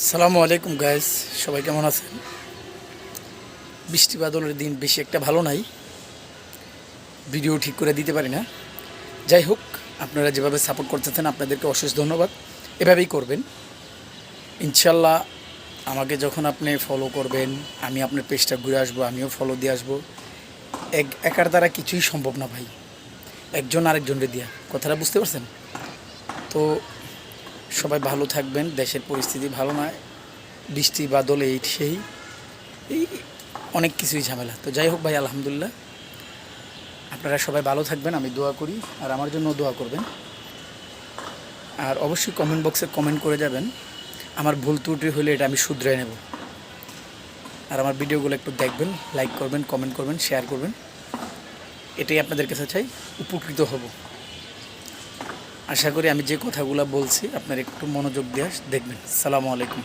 সালামু আলাইকুম গাইস, সবাই কেমন আছেন? বৃষ্টি বাদলের দিন বেশি একটা ভালো নাই, ভিডিও ঠিক করে দিতে পারি না। যাই হোক, আপনারা যেভাবে সাপোর্ট করতেছেন আপনাদেরকে অশেষ ধন্যবাদ। এভাবেই করবেন ইনশাল্লাহ। আমাকে যখন আপনি ফলো করবেন, আমি আপনার পেজটা ঘুরে আসবো, আমিও ফলো দিয়ে আসবো। একার দ্বারা কিছুই সম্ভব না ভাই, একজন আরেকজনকে দিয়া। কথাটা বুঝতে পারছেন তো? সবাই ভালো থাকবেন। দেশের পরিস্থিতি ভালো নয়, বৃষ্টি বাদল এই সেই এই অনেক কিছুই ঝামেলা। তো যাই হোক ভাই, আলহামদুলিল্লাহ, আপনারা সবাই ভালো থাকবেন, আমি দোয়া করি। আর আমার জন্য দোয়া করবেন। আর অবশ্যই কমেন্ট বক্সে কমেন্ট করে যাবেন। আমার ভুল ত্রুটি হলে এটা আমি শুধরে নেব। আর আমার ভিডিওগুলো একটু দেখবেন, লাইক করবেন, কমেন্ট করবেন, শেয়ার করবেন। এটাই আপনাদের কাছে চাই, উপকৃত হব। আশা করি আমি যে কথাগুলো বলছি আপনারা একটু মনোযোগ দিয়ে দেখবেন। সালামু আলাইকুম।